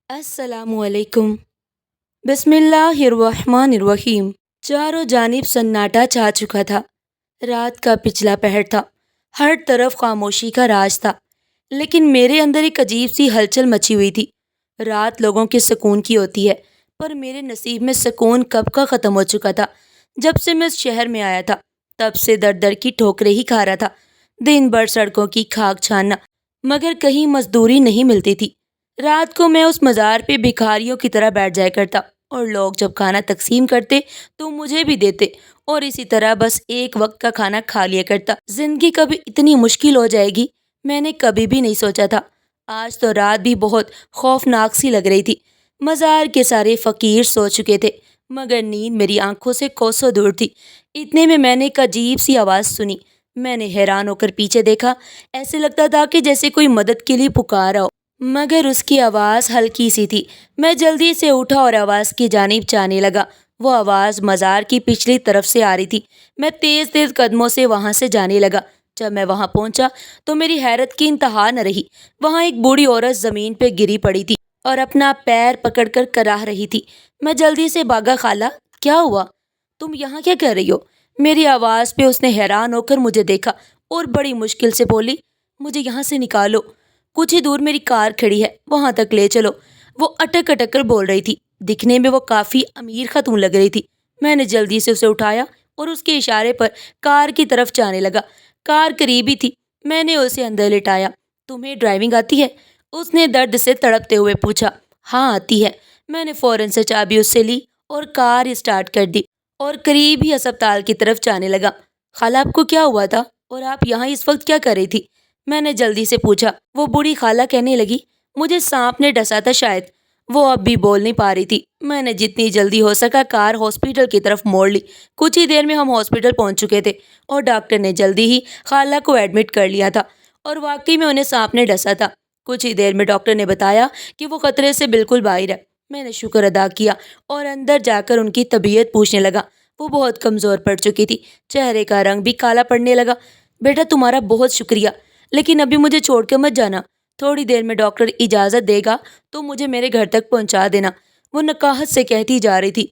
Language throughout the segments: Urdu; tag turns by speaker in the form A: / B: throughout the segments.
A: السلام علیکم۔ بسم اللہ الرحمن الرحیم۔ چاروں جانب سناٹا چھا چکا تھا۔ رات کا پچھلا پہر تھا، ہر طرف خاموشی کا راج تھا، لیکن میرے اندر ایک عجیب سی ہلچل مچی ہوئی تھی۔ رات لوگوں کے سکون کی ہوتی ہے، پر میرے نصیب میں سکون کب کا ختم ہو چکا تھا۔ جب سے میں اس شہر میں آیا تھا تب سے در در کی ٹھوکریں ہی کھا رہا تھا، دن بھر سڑکوں کی کھاک چھاننا، مگر کہیں مزدوری نہیں ملتی تھی۔ رات کو میں اس مزار پہ بھکاریوں کی طرح بیٹھ جایا کرتا، اور لوگ جب کھانا تقسیم کرتے تو مجھے بھی دیتے، اور اسی طرح بس ایک وقت کا کھانا کھا لیا کرتا۔ زندگی کبھی اتنی مشکل ہو جائے گی میں نے کبھی بھی نہیں سوچا تھا۔ آج تو رات بھی بہت خوفناک سی لگ رہی تھی۔ مزار کے سارے فقیر سو چکے تھے، مگر نیند میری آنکھوں سے کوسوں دور تھی۔ اتنے میں نے ایک عجیب سی آواز سنی۔ میں نے حیران ہو کر پیچھے دیکھا، ایسے لگتا تھا کہ جیسے کوئی مدد کے لیے پکارا ہو، مگر اس کی آواز ہلکی سی تھی۔ میں جلدی سے اٹھا اور آواز کی جانب جانے لگا۔ وہ آواز مزار کی پچھلی طرف سے آ رہی تھی۔ میں تیز تیز قدموں سے وہاں سے جانے لگا۔ جب میں وہاں پہنچا تو میری حیرت کی انتہا نہ رہی۔ وہاں ایک بوڑھی عورت زمین پہ گری پڑی تھی اور اپنا پیر پکڑ کر کراہ رہی تھی۔ میں جلدی سے بھاگا۔ خالہ، کیا ہوا؟ تم یہاں کیا کر رہی ہو؟ میری آواز پہ اس نے حیران ہو کر مجھے دیکھا اور بڑی مشکل سے بولی، مجھے یہاں سے نکالو، کچھ ہی دور میری کار کھڑی ہے، وہاں تک لے چلو۔ وہ اٹک اٹک کر بول رہی تھی۔ دکھنے میں وہ کافی امیر خاتون لگ رہی تھی۔ میں نے جلدی سے اسے اٹھایا اور اس کے اشارے پر کار کی طرف جانے لگا۔ کار قریب ہی تھی۔ میں نے اسے اندر لٹایا۔ تمہیں ڈرائیونگ آتی ہے؟ اس نے درد سے تڑپتے ہوئے پوچھا۔ ہاں آتی ہے۔ میں نے فوراً سے چابی اس سے لی اور کار اسٹارٹ کر دی اور قریب ہی ہسپتال کی طرف جانے لگا۔ خالہ، آپ کو کیا ہوا تھا اور آپ یہاں اس وقت کیا کر رہی تھی؟ میں نے جلدی سے پوچھا۔ وہ بوڑھی خالہ کہنے لگی، مجھے سانپ نے ڈسا تھا شاید۔ وہ اب بھی بول نہیں پا رہی تھی۔ میں نے جتنی جلدی ہو سکا کار ہاسپٹل کی طرف موڑ لی۔ کچھ ہی دیر میں ہم ہاسپٹل پہنچ چکے تھے اور ڈاکٹر نے جلدی ہی خالہ کو ایڈمٹ کر لیا تھا، اور واقعی میں انہیں سانپ نے ڈسا تھا۔ کچھ ہی دیر میں ڈاکٹر نے بتایا کہ وہ خطرے سے بالکل باہر ہے۔ میں نے شکر ادا کیا اور اندر جا کر ان کی طبیعت پوچھنے لگا۔ وہ بہت کمزور پڑ چکی تھی، چہرے کا رنگ بھی کالا پڑنے لگا۔ بیٹا، تمہارا بہت شکریہ، لیکن ابھی مجھے چھوڑ کے مت جانا۔ تھوڑی دیر میں ڈاکٹر اجازت دے گا تو مجھے میرے گھر تک پہنچا دینا، وہ نقاہت سے کہتی جا رہی تھی۔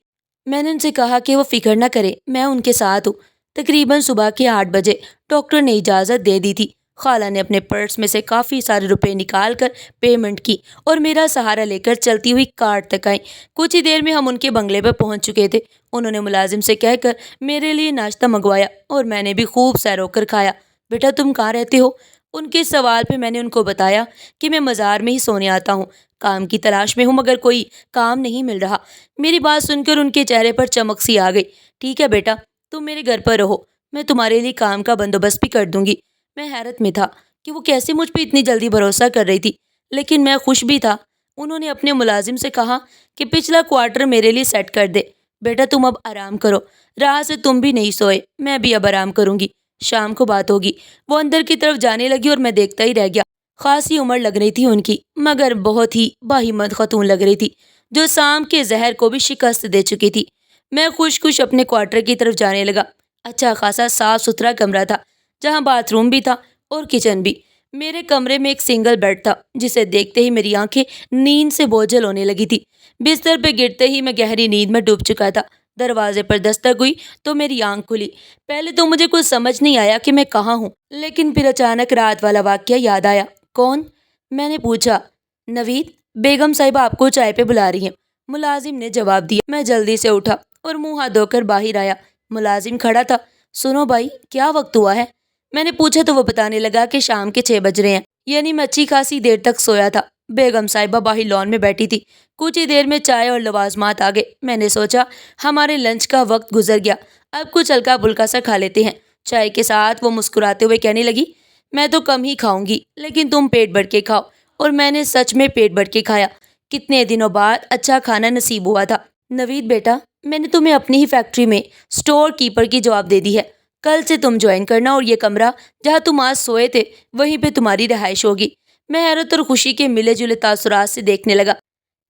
A: میں نے ان سے کہا کہ وہ فکر نہ کرے، میں ان کے ساتھ ہوں۔ تقریباً صبح کے 8 بجے ڈاکٹر نے اجازت دے دی تھی۔ خالہ نے اپنے پرس میں سے کافی سارے روپے نکال کر پیمنٹ کی اور میرا سہارا لے کر چلتی ہوئی کار تک آئیں۔ کچھ ہی دیر میں ہم ان کے بنگلے پر پہنچ چکے تھے۔ انہوں نے ملازم سے کہہ کر میرے لیے ناشتہ منگوایا اور میں نے بھی خوب سیر ہو کر کھایا۔ بیٹا، تم کہاں رہتے ہو؟ ان کے سوال پہ میں نے ان کو بتایا کہ میں مزار میں ہی سونے آتا ہوں، کام کی تلاش میں ہوں مگر کوئی کام نہیں مل رہا۔ میری بات سن کر ان کے چہرے پر چمک سی آ گئی۔ ٹھیک ہے بیٹا، تم میرے گھر پر رہو، میں تمہارے لیے کام کا بندوبست بھی کر دوں گی۔ میں حیرت میں تھا کہ وہ کیسے مجھ پہ اتنی جلدی بھروسہ کر رہی تھی، لیکن میں خوش بھی تھا۔ انہوں نے اپنے ملازم سے کہا کہ پچھلا کوارٹر میرے لیے سیٹ کر دے۔ بیٹا، تم اب آرام کرو، رات سے تم بھی نہیں سوئے، میں بھی اب آرام کروں گی، شام کو بات ہوگی۔ وہ اندر کی طرف جانے لگی اور میں دیکھتا ہی رہ گیا۔ خاصی عمر لگ رہی تھی ان کی، مگر بہت ہی باہمت خاتون لگ رہی تھی، جو سانپ کے زہر کو بھی شکست دے چکی تھی۔ میں خوش خوش اپنے کوارٹر کی طرف جانے لگا۔ اچھا خاصا صاف ستھرا کمرہ تھا، جہاں باتھ روم بھی تھا اور کچن بھی۔ میرے کمرے میں ایک سنگل بیڈ تھا، جسے دیکھتے ہی میری آنکھیں نیند سے بوجھل ہونے لگی تھی۔ بستر پہ گرتے ہی میں گہری نیند میں ڈوب چکا تھا۔ دروازے پر دستک ہوئی تو میری آنکھ کھلی۔ پہلے تو مجھے کچھ سمجھ نہیں آیا کہ میں کہاں ہوں، لیکن پھر اچانک رات والا واقعہ یاد آیا۔ کون؟ میں نے پوچھا۔ نوید، بیگم صاحبہ آپ کو چائے پہ بلا رہی ہیں، ملازم نے جواب دیا۔ میں جلدی سے اٹھا اور منہ ہاتھ دھو کر باہر آیا۔ ملازم کھڑا تھا۔ سنو بھائی، کیا وقت ہوا ہے؟ میں نے پوچھا تو وہ بتانے لگا کہ شام کے 6 بج رہے ہیں، یعنی میں اچھی خاصی دیر تک سویا تھا۔ بیگم صاحبہ باہر لان میں بیٹھی تھی۔ کچھ ہی دیر میں چائے اور لوازمات آ گئے۔ میں نے سوچا ہمارے لنچ کا وقت گزر گیا، اب کچھ ہلکا پھلکا سا کھا لیتے ہیں۔ چائے کے ساتھ وہ مسکراتے ہوئے کہنے لگی، میں تو کم ہی کھاؤں گی، لیکن تم پیٹ بھر کے کھاؤ۔ اور میں نے سچ میں پیٹ بھر کے کھایا۔ کتنے دنوں بعد اچھا کھانا نصیب ہوا تھا۔ نوید بیٹا، میں نے تمہیں اپنی ہی فیکٹری میں اسٹور کیپر کی جاب دے دی ہے۔ کل سے تم جوائن کرنا اور یہ کمرہ جہاں تم آج سوئے تھے وہیں پہ تمہاری رہائش ہوگی۔ میں حیرت اور خوشی کے ملے جلے تاثرات سے دیکھنے لگا۔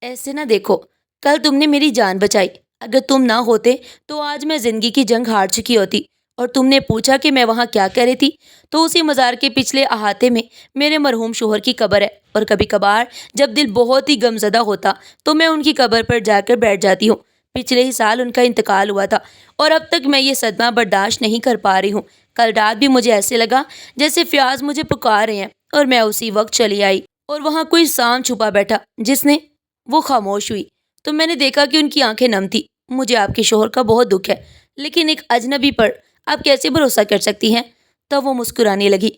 A: ایسے نہ دیکھو، کل تم نے میری جان بچائی، اگر تم نہ ہوتے تو آج میں زندگی کی جنگ ہار چکی ہوتی اور تم نے پوچھا کہ میں وہاں کیا کہہ رہی تھی، تو اسی مزار کے پچھلے احاطے میں میرے مرحوم شوہر کی قبر ہے، اور کبھی کبھار جب دل بہت ہی غمزدہ ہوتا تو میں ان کی قبر پر جا کر بیٹھ جاتی ہوں۔ پچھلے ہی سال ان کا انتقال ہوا تھا، اور اب تک میں یہ صدمہ برداشت نہیں کر پا رہی ہوں۔ کل رات بھی مجھے ایسے لگا جیسے فیاض مجھے پکار رہے ہیں، اور میں اسی وقت چلی آئی، اور وہاں کوئی سام چھپا بیٹھا جس نے وہ خاموش ہوئی تو میں نے دیکھا کہ ان کی آنکھیں نم تھی۔ مجھے آپ کے شوہر کا بہت دکھ ہے، لیکن ایک اجنبی پر آپ کیسے بھروسہ کر سکتی ہیں؟ تب وہ مسکرانے لگی۔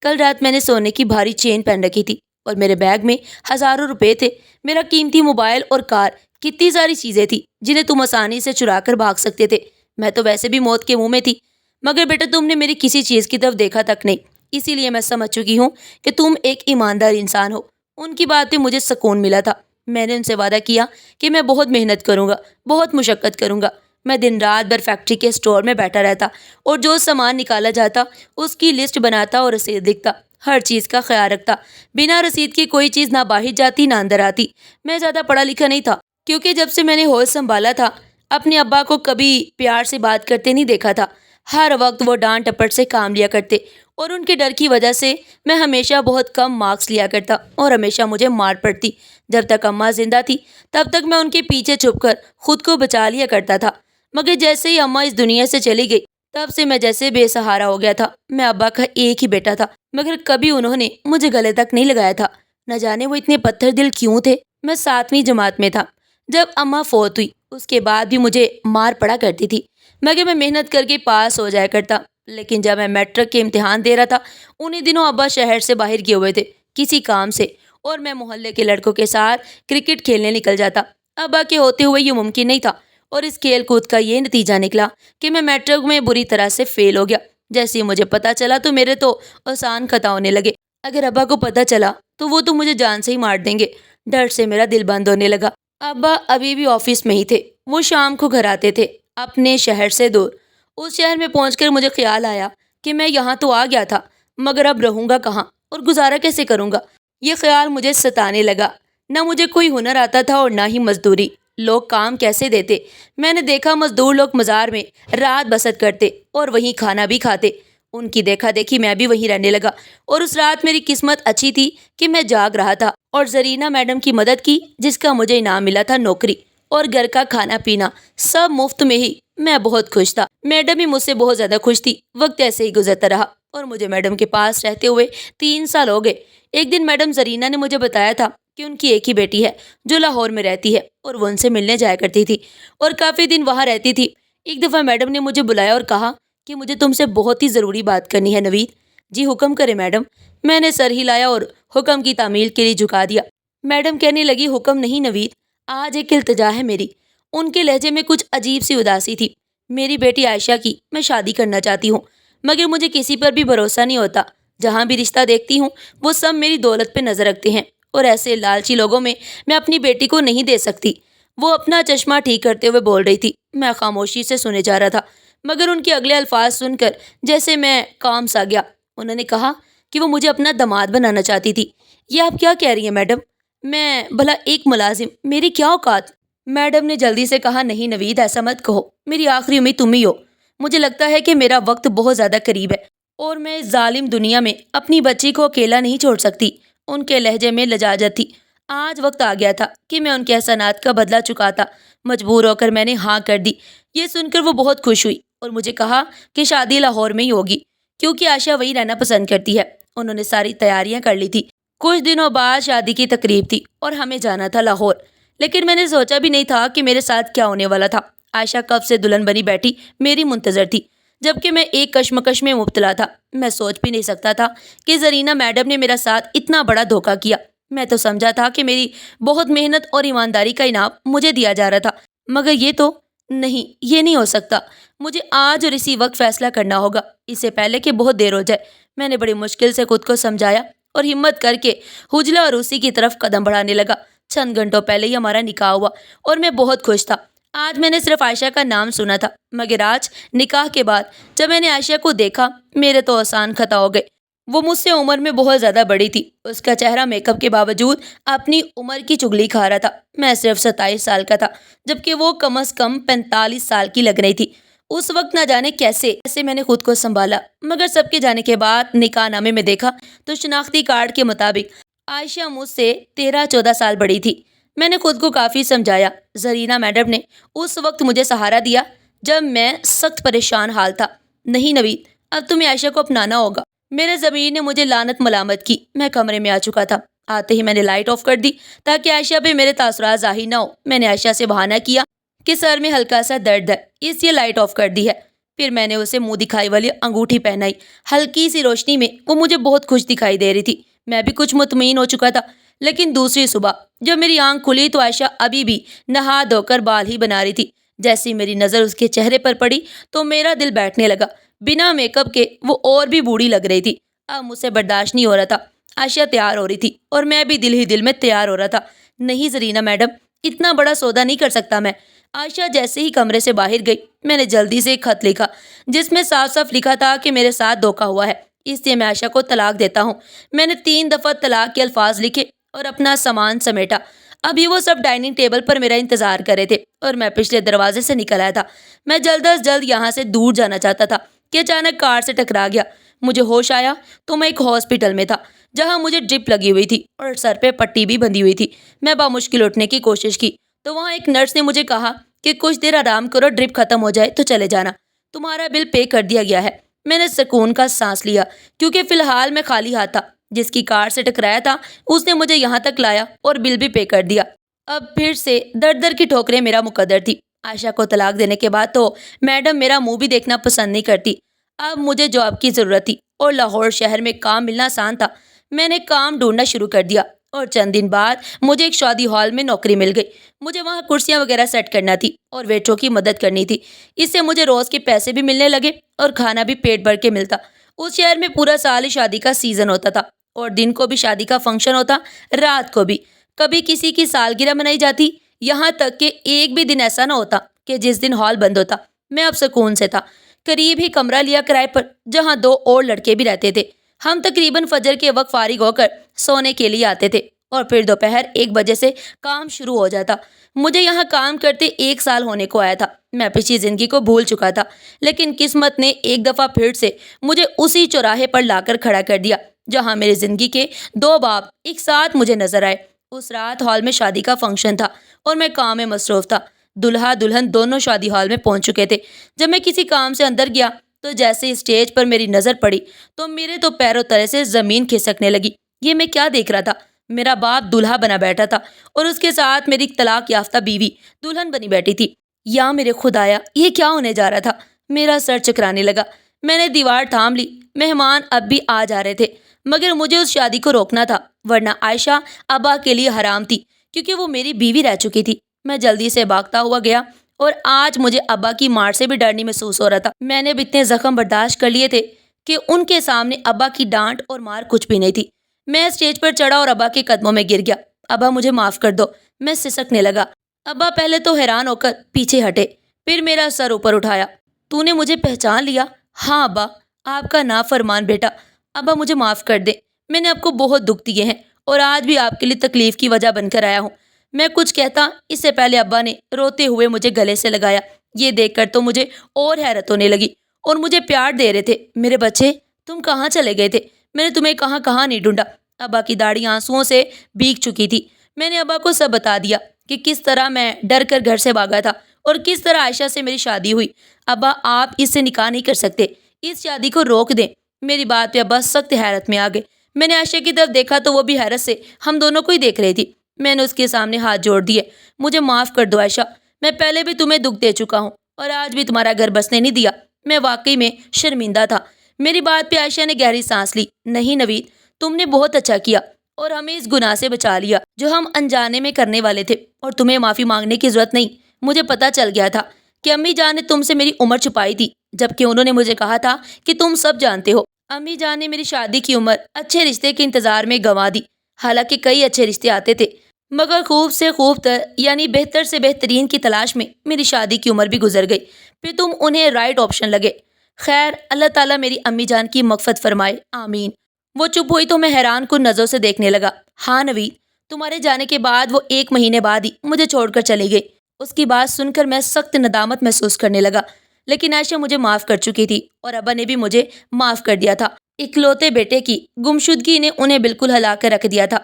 A: کل رات میں نے سونے کی بھاری چین پہن رکھی تھی، اور میرے بیگ میں ہزاروں روپے تھے، میرا قیمتی موبائل اور کار، کتنی ساری چیزیں تھی جنہیں تم آسانی سے چرا کر بھاگ سکتے تھے۔ میں تو ویسے بھی موت کے منہ میں تھی، مگر بیٹا تم نے میری کسی چیز کی طرف دیکھا تک نہیں، اسی لیے میں سمجھ چکی ہوں کہ تم ایک ایماندار انسان ہو۔ ان کی بات پہ مجھے سکون ملا تھا۔ میں نے ان سے وعدہ کیا کہ میں بہت محنت کروں گا، بہت مشقت کروں گا۔ میں دن رات بھر فیکٹری کے اسٹور میں بیٹھا رہتا، اور جو سامان نکالا جاتا اس کی لسٹ بناتا اور رسید لکھتا، ہر چیز کا خیال رکھتا۔ بنا رسید کی کوئی چیز نہ باہر جاتی نہ اندر آتی۔ میں زیادہ پڑھا لکھا نہیں تھا، کیونکہ جب سے میں نے ہوش سنبھالا تھا اپنے ابا کو کبھی پیار سے بات کرتے نہیں دیکھا تھا۔ ہر وقت وہ ڈانٹ ٹپٹ سے کام لیا کرتے، اور ان کے ڈر کی وجہ سے میں ہمیشہ بہت کم مارکس لیا کرتا، اور ہمیشہ مجھے مار پڑتی۔ جب تک اماں زندہ تھی تب تک میں ان کے پیچھے چھپ کر خود کو بچا لیا کرتا تھا، مگر جیسے ہی اماں اس دنیا سے چلی گئی تب سے میں جیسے بے سہارا ہو گیا تھا۔ میں ابا کا ایک ہی بیٹا تھا، مگر کبھی انہوں نے مجھے گلے تک نہیں لگایا تھا۔ نہ جانے وہ اتنے پتھر دل کیوں تھے۔ میں 7ویں جماعت میں تھا جب اماں فوت ہوئی، اس کے بعد بھی مجھے مار پڑا کرتی تھی، مگر میں محنت کر کے پاس ہو جایا کرتا۔ لیکن جب میں میٹرک کے امتحان دے رہا تھا، انہی دنوں ابا شہر سے باہر گئے ہوئے تھے کسی کام سے، اور میں محلے کے لڑکوں کے ساتھ کرکٹ کھیلنے نکل جاتا۔ ابا کے ہوتے ہوئے یہ ممکن نہیں تھا، اور اس کھیل کود کا یہ نتیجہ نکلا کہ میں میٹرک میں بری طرح سے فیل ہو گیا۔ جیسے ہی مجھے پتا چلا تو میرے تو آسان خطا ہونے لگے۔ اگر ابا کو پتا چلا تو وہ تو مجھے جان سے ہی مار دیں گے۔ ڈر سے میرا دل بند ہونے لگا۔ ابا ابھی بھی آفس میں ہی تھے۔ وہ شام کو گھر آتے تھے اپنے شہر سے دور۔ اس شہر میں پہنچ کر مجھے خیال آیا کہ میں یہاں تو آ گیا تھا، مگر اب رہوں گا کہاں اور گزارا کیسے کروں گا؟ یہ خیال مجھے ستانے لگا۔ نہ مجھے کوئی ہنر آتا تھا اور نہ ہی مزدوری۔ لوگ کام کیسے دیتے؟ میں نے دیکھا مزدور لوگ مزار میں رات بسر کرتے اور وہیں کھانا بھی کھاتے۔ ان کی دیکھا دیکھی میں بھی وہیں رہنے لگا، اور اس رات میری قسمت اچھی تھی کہ میں جاگ رہا تھا اور زرینہ میڈم کی مدد کی، جس کا مجھے انعام ملا تھا نوکری اور گھر کا کھانا پینا سب مفت میں ہی۔ میں بہت خوش تھا۔ میڈم ہی مجھ سے بہت زیادہ خوش تھی۔ وقت ایسے ہی گزرتا رہا، اور مجھے میڈم کے پاس رہتے ہوئے 3 سال ہو گئے۔ ایک دن میڈم زرینہ نے مجھے بتایا تھا کہ ان کی ایک ہی بیٹی ہے جو لاہور میں رہتی ہے، اور وہ ان سے ملنے جایا کرتی تھی اور کافی دن وہاں رہتی تھی۔ ایک دفعہ میڈم نے مجھے بلایا اور کہا کہ مجھے تم سے بہت ہی ضروری بات کرنی ہے نوید۔ جی حکم کرے میڈم۔ میں نے سر ہلایا اور حکم کی تعمیل کے لیے جھکا دیا۔ میڈم کہنے لگی، حکم نہیں نوید، آج ایک التجا ہے میری۔ ان کے لہجے میں کچھ عجیب سی اداسی تھی۔ میری بیٹی عائشہ کی میں شادی کرنا چاہتی ہوں، مگر مجھے کسی پر بھی بھروسہ نہیں ہوتا۔ جہاں بھی رشتہ دیکھتی ہوں وہ سب میری دولت پہ نظر رکھتے ہیں، اور ایسے لالچی لوگوں میں میں اپنی بیٹی کو نہیں دے سکتی۔ وہ اپنا چشمہ ٹھیک کرتے ہوئے بول رہی تھی۔ میں خاموشی سے سنے جا رہا تھا، مگر ان کے اگلے الفاظ سن کر جیسے میں کام سا گیا۔ انہوں نے کہا کہ وہ مجھے اپنا داماد بنانا چاہتی تھی۔ یہ آپ کیا کہہ رہی ہیں میڈم؟ میں بھلا ایک ملازم، میری کیا اوقات؟ میڈم نے جلدی سے کہا، نہیں نوید، ایسا مت کہو، میری آخری امید تم ہی ہو۔ مجھے لگتا ہے کہ میرا وقت بہت زیادہ قریب ہے، اور میں اس ظالم دنیا میں اپنی بچی کو اکیلا نہیں چھوڑ سکتی۔ ان کے لہجے میں لجاجت تھی۔ آج وقت آ گیا تھا کہ میں ان کے احسانات کا بدلہ چکاتا۔ مجبور ہو کر میں نے ہاں کر دی۔ یہ سن کر وہ بہت خوش ہوئی اور مجھے کہا کہ شادی لاہور میں ہی ہوگی، کیونکہ عائشہ وہی رہنا پسند کرتی ہے۔ انہوں نے ساری تیاریاں کر لی تھی۔ کچھ دنوں بعد شادی کی تقریب تھی اور ہمیں جانا تھا لاہور، لیکن میں نے سوچا بھی نہیں تھا کہ میرے ساتھ کیا ہونے والا تھا۔ عائشہ کب سے دلہن بنی بیٹھی میری منتظر تھی، جبکہ میں ایک کشمکش میں مبتلا تھا۔ میں سوچ بھی نہیں سکتا تھا کہ زرینہ میڈم نے میرا ساتھ اتنا بڑا دھوکہ کیا۔ میں تو سمجھا تھا کہ میری بہت محنت اور ایمانداری کا انعام مجھے دیا جا رہا تھا، مگر یہ تو نہیں، یہ نہیں ہو سکتا۔ مجھے آج اور اسی وقت فیصلہ کرنا ہوگا، اس سے پہلے کہ بہت دیر ہو جائے۔ میں نے بڑی مشکل سے خود کو سمجھایا اور ہمت کر کے حجلہ اور اسی کی طرف قدم بڑھانے لگا۔ چند گھنٹوں پہلے ہی ہمارا نکاح ہوا اور میں بہت خوش تھا۔ آج میں نے صرف عائشہ کا نام سنا تھا، مگر آج نکاح کے بعد جب میں نے عائشہ کو دیکھا میرے تو آسان خطا ہو گئے۔ وہ مجھ سے عمر میں بہت زیادہ بڑی تھی۔ اس کا چہرہ میک اپ کے باوجود اپنی عمر کی چگلی کھا رہا تھا۔ میں صرف 27 سال کا تھا، جبکہ وہ کم از کم 45 سال کی لگ رہی تھی۔ اس وقت نہ جانے کیسے میں نے خود کو سنبھالا، مگر سب کے جانے کے بعد نکاح نامے میں دیکھا تو شناختی کارڈ کے مطابق عائشہ مجھ سے 13-14 سال بڑی تھی۔ میں نے خود کو کافی سمجھایا۔ زرینہ میڈم نے اس وقت مجھے سہارا دیا جب میں سخت پریشان حال تھا۔ نہیں نوید، اب تمہیں عائشہ کو اپنانا ہوگا۔ میرے ضمیر نے مجھے لعنت ملامت کی۔ میں کمرے میں آ چکا تھا۔ آتے ہی میں نے لائٹ آف کر دی تاکہ عائشہ پہ میرے تاثرات ظاہر نہ ہو۔ میں نے عائشہ سے بہانہ کیا کہ سر میں ہلکا سا درد ہے، اس لیے لائٹ آف کر دی ہے۔ پھر میں نے اسے منہ دکھائی والی انگوٹھی پہنائی۔ ہلکی سی روشنی میں وہ مجھے بہت خوش دکھائی دے رہی تھی۔ میں بھی کچھ مطمئن ہو چکا تھا، لیکن دوسری صبح جب میری آنکھ کھلی تو عائشہ ابھی بھی نہا دھو کر بال ہی بنا رہی تھی۔ جیسی میری نظر اس کے چہرے پر پڑی تو میرا دل بیٹھنے لگا۔ بنا میک اپ کے وہ اور بھی بوڑھی لگ رہی تھی۔ اب مجھ سے برداشت نہیں ہو رہا تھا۔ عائشہ تیار ہو رہی تھی اور میں بھی دل ہی دل میں تیار ہو رہا تھا۔ نہیں زرینہ میڈم، اتنا بڑا سودا نہیں کر سکتا میں۔ عائشہ جیسے ہی کمرے سے باہر گئی، میں نے جلدی سے ایک خط لکھا جس میں صاف صاف لکھا تھا کہ میرے ساتھ دھوکہ ہوا ہے، اس لیے میں عائشہ کو طلاق دیتا ہوں۔ میں نے 3 دفعہ طلاق کے الفاظ لکھے اور اپنا سامان سمیٹا۔ ابھی وہ سب ڈائننگ ٹیبل پر میرا انتظار کر رہے تھے اور میں پچھلے دروازے سے نکل آیا تھا۔ میں جلد از جلد یہاں سے دور جانا چاہتا تھا کہ اچانک کار سے ٹکرا گیا۔ مجھے ہوش آیا تو میں ایک ہاسپٹل میں تھا جہاں مجھے ڈرپ لگی ہوئی تھی اور سر پہ پٹی بھی بندھی ہوئی تھی۔ میں بامشکل اٹھنے کی کوشش کی تو وہاں ایک نرس نے مجھے کہا کہ کچھ دیر آرام کرو، ڈرپ ختم ہو جائے تو چلے جانا، تمہارا بل پے کر دیا گیا ہے۔ میں نے سکون کا سانس لیا کیونکہ فی الحال میں خالی ہاتھ تھا۔ جس کی کار سے ٹکرایا تھا اس نے مجھے یہاں تک لایا اور بل بھی پے کر دیا۔ اب پھر سے در در کی ٹھوکریں میرا مقدر تھی۔ عائشہ کو طلاق دینے کے بعد تو میڈم میرا منہ بھی دیکھنا پسند نہیں کرتی۔ اب مجھے جاب کی ضرورت تھی اور لاہور شہر میں کام ملنا آسان تھا۔ میں نے کام ڈھونڈنا شروع کر دیا اور چند دن بعد مجھے ایک شادی ہال میں نوکری مل گئی۔ مجھے وہاں کرسیاں وغیرہ سیٹ کرنا تھی اور ویٹروں کی مدد کرنی تھی۔ اس سے مجھے روز کے پیسے بھی ملنے لگے اور کھانا بھی پیٹ بھر کے ملتا۔ اس شہر میں پورا سال ہی شادی کا سیزن ہوتا تھا اور دن کو بھی شادی کا فنکشن ہوتا، رات کو بھی۔ کبھی کسی کی سالگرہ منائی جاتی، یہاں تک کہ ایک بھی دن ایسا نہ ہوتا کہ جس دن ہال بند ہوتا۔ میں اب سکون سے تھا۔ قریب ہی کمرہ لیا کرائے پر جہاں 2 اور لڑکے بھی رہتے تھے۔ ہم تقریباً فجر کے وقت فارغ ہو کر سونے کے لیے آتے تھے اور پھر دوپہر 1 بجے سے کام شروع ہو جاتا۔ مجھے یہاں کام کرتے 1 سال ہونے کو آیا تھا۔ میں پچھلی زندگی کو بھول چکا تھا، لیکن قسمت نے ایک دفعہ پھر سے مجھے اسی چوراہے پر لا کر کھڑا کر دیا جہاں میری زندگی کے 2 باب ایک ساتھ مجھے نظر آئے۔ اس رات ہال میں شادی کا فنکشن تھا اور میں کام میں مصروف تھا۔ دلہا دلہن دونوں شادی ہال میں پہنچ چکے تھے۔ جب میں کسی کام سے اندر گیا تو جیسے اسٹیج پر میری نظر پڑی تو میرے تو پیروں تلے سے زمین کھسکنے لگی۔ یہ میں کیا دیکھ رہا تھا؟ میرا باپ دلہا بنا بیٹھا تھا اور اس کے ساتھ میری طلاق یافتہ بیوی دلہن بنی بیٹھی تھی۔ یا میرے خدایا، یہ کیا ہونے جا رہا تھا؟ میرا سر چکرانے لگا۔ میں نے دیوار تھام لی۔ مہمان اب بھی آ جا رہے تھے مگر مجھے اس شادی کو روکنا تھا، ورنہ عائشہ ابا کے لیے حرام تھی کیونکہ وہ میری بیوی رہ چکی تھی۔ میں جلدی سے بھاگتا ہوا گیا اور آج مجھے ابا کی مار سے بھی ڈر نہیں محسوس ہو رہا تھا۔ میں نے اب اتنے زخم برداشت کر لیے تھے کہ ان کے سامنے ابا کی ڈانٹ اور مار کچھ بھی نہیں تھی۔ میں اسٹیج پر چڑھا اور ابا کے قدموں میں گر گیا۔ ابا مجھے معاف کر دو، میں سسکنے لگا۔ ابا پہلے تو حیران ہو کر پیچھے ہٹے، پھر میرا سر اوپر اٹھایا۔ تو نے مجھے پہچان لیا؟ ہاں ابا، آپ کا نافرمان بیٹا۔ ابا مجھے معاف کر دیں، میں نے آپ کو بہت دکھ دیے ہیں اور آج بھی آپ کے لیے تکلیف کی وجہ بن کر آیا ہوں۔ میں کچھ کہتا اس سے پہلے ابا نے روتے ہوئے مجھے گلے سے لگایا۔ یہ دیکھ کر تو مجھے اور حیرت ہونے لگی اور مجھے پیار دے رہے تھے۔ میرے بچے، تم کہاں چلے گئے تھے؟ میں نے تمہیں کہاں کہاں نہیں ڈھونڈا۔ ابا کی داڑھی آنسوؤں سے بھیگ چکی تھی۔ میں نے ابا کو سب بتا دیا کہ کس طرح میں ڈر کر گھر سے بھاگا تھا اور کس طرح عائشہ سے میری شادی ہوئی۔ ابا، آپ اس سے نکاح نہیں کر سکتے، اس شادی کو روک دیں۔ میری بات پہ ابا سخت حیرت میں آ گئے۔ میں نے عائشہ کی طرف دیکھا تو وہ بھی حیرت سے ہم دونوں کو ہی دیکھ رہی تھی۔ میں نے اس کے سامنے ہاتھ جوڑ دیے۔ مجھے معاف کر دو عائشہ، میں پہلے بھی تمہیں دکھ دے چکا ہوں اور آج بھی تمہارا گھر بسنے نہیں دیا۔ میں واقعی میں شرمندہ تھا۔ میری بات پہ عائشہ نے گہری سانس لی۔ نہیں نوید، تم نے بہت اچھا کیا اور ہمیں اس گناہ سے بچا لیا جو ہم انجانے میں کرنے والے تھے، اور تمہیں معافی مانگنے کی ضرورت نہیں۔ مجھے پتا چل گیا تھا کہ امی جان نے تم سے میری عمر چھپائی تھی، جبکہ انہوں نے مجھے کہا تھا کہ تم سب جانتے ہو۔ امی جان نے میری شادی کی عمر اچھے رشتے کے انتظار میں گنوا دی۔ حالانکہ کئی اچھے رشتے آتے تھے مگر خوب سے خوب تر یعنی بہتر سے بہترین کی تلاش میں میری شادی کی عمر بھی گزر گئی۔ پھر تم انہیں رائٹ آپشن لگے۔ خیر، اللہ تعالیٰ میری امی جان کی مغفرت فرمائے، آمین۔ وہ چپ ہوئی تو میں حیران کن نظروں سے دیکھنے لگا۔ ہاں نوید، تمہارے جانے کے بعد وہ 1 مہینے بعد ہی مجھے چھوڑ کر چلی گئی۔ اس کی بات سن کر میں سخت ندامت محسوس کرنے لگا۔ لیکن عائشہ مجھے معاف کر چکی تھی اور ابا نے بھی مجھے معاف کر دیا تھا۔ اکلوتے بیٹے کی گمشدگی نے انہیں بالکل ہلا کر رکھ دیا تھا۔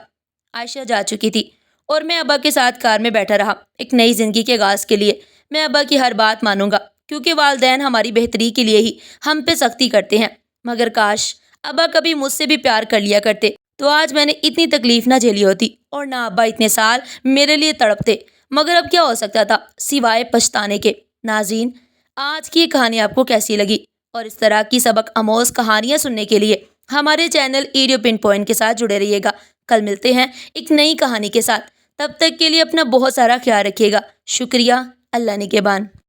A: عائشہ جا چکی تھی اور میں ابا کے ساتھ کار میں بیٹھا رہا، ایک نئی زندگی کے آغاز کے لیے۔ میں ابا کی ہر بات مانوں گا کیونکہ والدین ہماری بہتری کے لیے ہی ہم پہ سختی کرتے ہیں، مگر کاش ابا کبھی مجھ سے بھی پیار کر لیا کرتے تو آج میں نے اتنی تکلیف نہ جھیلی ہوتی اور نہ ابا اتنے سال میرے لیے تڑپتے، مگر اب کیا ہو سکتا تھا سوائے پچھتانے کے۔ ناظرین، آج کی یہ کہانی آپ کو کیسی لگی؟ اور اس طرح کی سبق آموز کہانیاں سننے کے لیے ہمارے چینل ایڈیو پن پوائنٹ کے ساتھ جڑے رہیے گا۔ کل ملتے ہیں ایک نئی کہانی کے ساتھ، تب تک کے لیے اپنا بہت سارا خیال رکھیے گا۔ شکریہ، اللہ نگہبان۔